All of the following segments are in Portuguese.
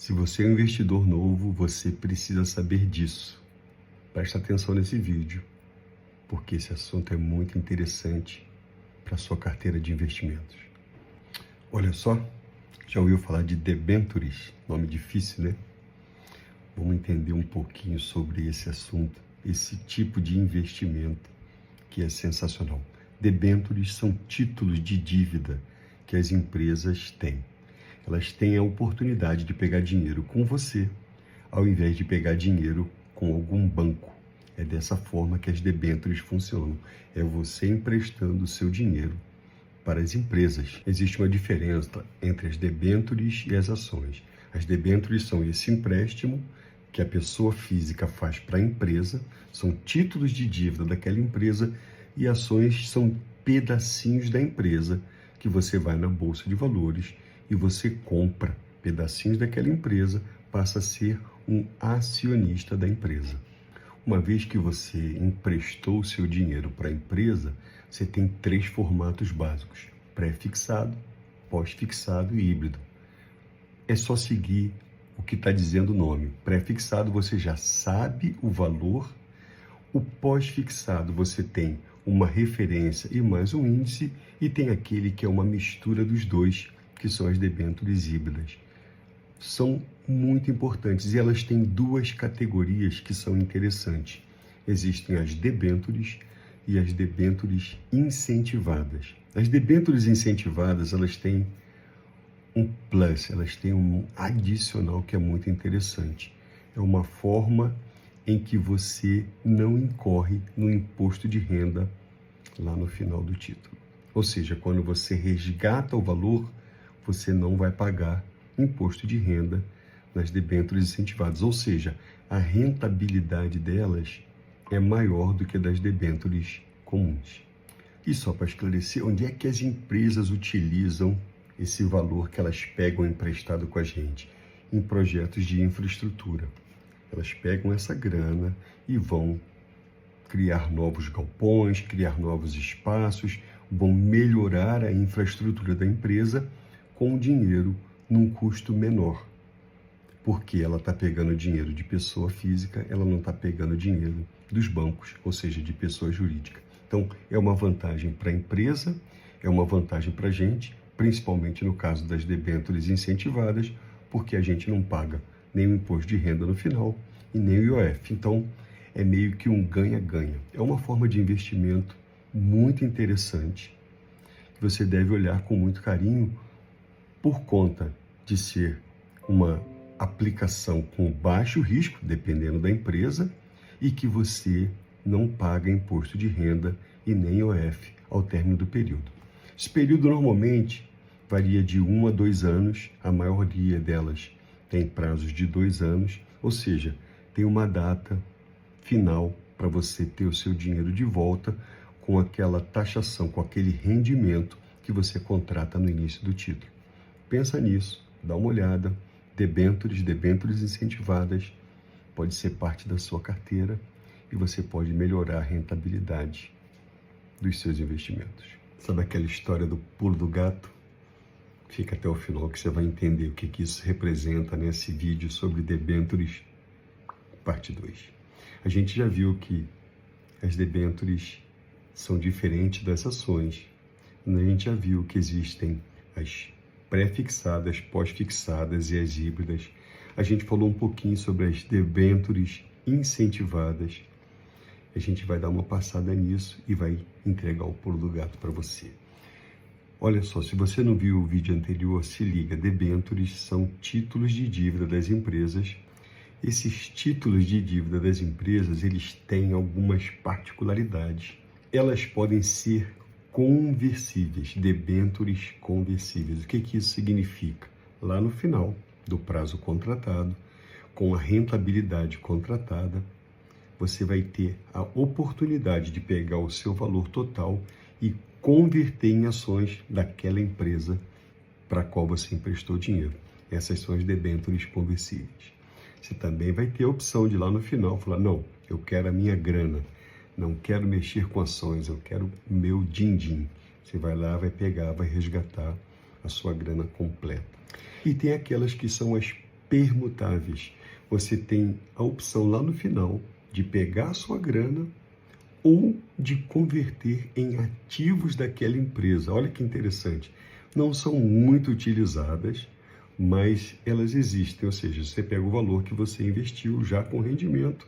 Se você é um investidor novo, você precisa saber disso. Presta atenção nesse vídeo, porque esse assunto é muito interessante para a sua carteira de investimentos. Olha só, já ouviu falar de debentures? Nome difícil, né? Vamos entender um pouquinho sobre esse assunto, esse tipo de investimento que é sensacional. Debentures são títulos de dívida que as empresas têm. Elas têm a oportunidade de pegar dinheiro com você, ao invés de pegar dinheiro com algum banco. É dessa forma que as debêntures funcionam. É você emprestando o seu dinheiro para as empresas. Existe uma diferença entre as debêntures e as ações. As debêntures são esse empréstimo que a pessoa física faz para a empresa, são títulos de dívida daquela empresa, e ações são pedacinhos da empresa que você vai na bolsa de valores e você compra pedacinhos daquela empresa, passa a ser um acionista da empresa. Uma vez que você emprestou o seu dinheiro para a empresa, você tem 3 formatos básicos: pré-fixado, pós-fixado e híbrido. É só seguir o que está dizendo o nome. Pré-fixado você já sabe o valor, o pós-fixado você tem uma referência e mais um índice, e tem aquele que é uma mistura dos dois, que são as debêntures híbridas. São muito importantes e elas têm 2 categorias que são interessantes. Existem as debêntures e as debêntures incentivadas. As debêntures incentivadas, elas têm um plus, elas têm um adicional que é muito interessante. É uma forma em que você não incorre no imposto de renda lá no final do título. Ou seja, quando você resgata o valor, você não vai pagar imposto de renda nas debêntures incentivadas. Ou seja, a rentabilidade delas é maior do que das debêntures comuns. E só para esclarecer, onde é que as empresas utilizam esse valor que elas pegam emprestado com a gente? Em projetos de infraestrutura. Elas pegam essa grana e vão criar novos galpões, criar novos espaços, vão melhorar a infraestrutura da empresa com o dinheiro num custo menor. Porque ela está pegando dinheiro de pessoa física, ela não está pegando dinheiro dos bancos, ou seja, de pessoa jurídica. Então, é uma vantagem para a empresa, é uma vantagem para a gente, principalmente no caso das debêntures incentivadas, porque a gente não paga nem o imposto de renda no final e nem o IOF. Então, é meio que um ganha-ganha. É uma forma de investimento muito interessante, que você deve olhar com muito carinho, por conta de ser uma aplicação com baixo risco, dependendo da empresa, e que você não paga imposto de renda e nem IOF ao término do período. Esse período normalmente varia de 1 a 2 anos, a maioria delas tem prazos de 2 anos, ou seja, tem uma data final para você ter o seu dinheiro de volta com aquela taxação, com aquele rendimento que você contrata no início do título. Pensa nisso, dá uma olhada. Debêntures incentivadas pode ser parte da sua carteira e você pode melhorar a rentabilidade dos seus investimentos. Sabe aquela história do pulo do gato? Fica até o final que você vai entender o que isso representa nesse vídeo sobre debêntures, parte 2. A gente já viu que as debêntures são diferentes das ações. A gente já viu que existem as pré-fixadas, pós-fixadas e as híbridas. A gente falou um pouquinho sobre as debêntures incentivadas. A gente vai dar uma passada nisso e vai entregar o pulo do gato para você. Olha só, se você não viu o vídeo anterior, se liga. Debêntures são títulos de dívida das empresas. Esses títulos de dívida das empresas, eles têm algumas particularidades. Elas podem ser conversíveis, debêntures conversíveis. O que isso significa? Lá no final do prazo contratado, com a rentabilidade contratada, você vai ter a oportunidade de pegar o seu valor total e converter em ações daquela empresa para a qual você emprestou dinheiro. Essas são as debêntures conversíveis. Você também vai ter a opção de lá no final falar: não, eu quero a minha grana, não quero mexer com ações, eu quero o meu din-din. Você vai lá, vai pegar, vai resgatar a sua grana completa. E tem aquelas que são as permutáveis. Você tem a opção lá no final de pegar a sua grana ou de converter em ativos daquela empresa. Olha que interessante. Não são muito utilizadas, mas elas existem. Ou seja, você pega o valor que você investiu já com rendimento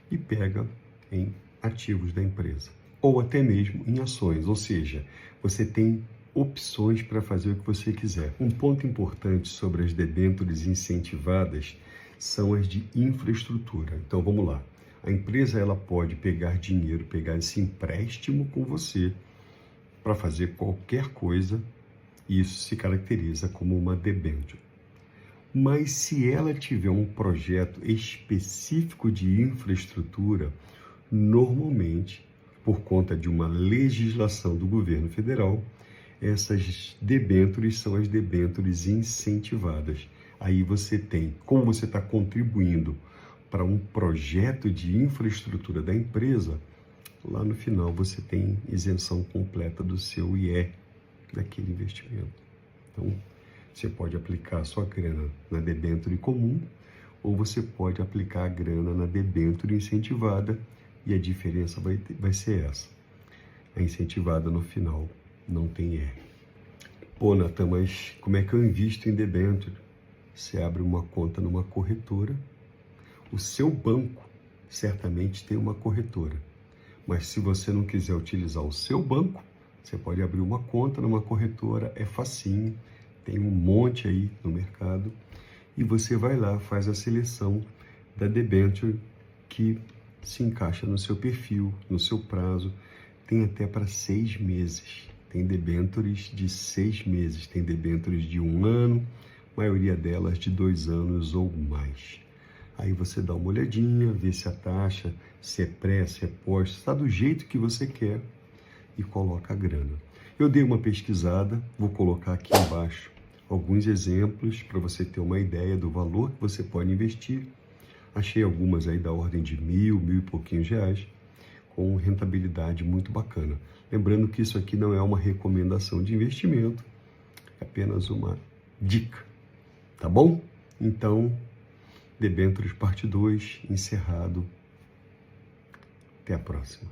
e pega em ativos da empresa. Ou até mesmo em ações. Ou seja, você tem opções para fazer o que você quiser. Um ponto importante sobre as debêntures incentivadas são as de infraestrutura. Então vamos lá. A empresa ela pode pegar dinheiro, pegar esse empréstimo com você para fazer qualquer coisa, e isso se caracteriza como uma debênture. Mas se ela tiver um projeto específico de infraestrutura, normalmente, por conta de uma legislação do governo federal, essas debêntures são as debêntures incentivadas. Aí você tem, como você está contribuindo para um projeto de infraestrutura da empresa, lá no final você tem isenção completa do seu IE daquele investimento. Então, você pode aplicar a sua grana na debênture comum ou você pode aplicar a grana na debênture incentivada e a diferença vai ser essa. A incentivada no final não tem IE. Pô, Natan, mas como é que eu invisto em debênture? Você abre uma conta numa corretora. O seu banco certamente tem uma corretora, mas se você não quiser utilizar o seu banco, você pode abrir uma conta numa corretora, é facinho, tem um monte aí no mercado, e você vai lá, faz a seleção da debênture que se encaixa no seu perfil, no seu prazo, tem até para 6 meses, tem debêntures de 6 meses, tem debêntures de 1 ano, maioria delas de 2 anos ou mais. Aí você dá uma olhadinha, vê se a taxa, se é pré, se é pós, está do jeito que você quer e coloca a grana. Eu dei uma pesquisada, vou colocar aqui embaixo alguns exemplos para você ter uma ideia do valor que você pode investir. Achei algumas aí da ordem de mil e pouquinhos reais, com rentabilidade muito bacana. Lembrando que isso aqui não é uma recomendação de investimento, é apenas uma dica, tá bom? Então, Debêntures parte 2, encerrado. Até a próxima.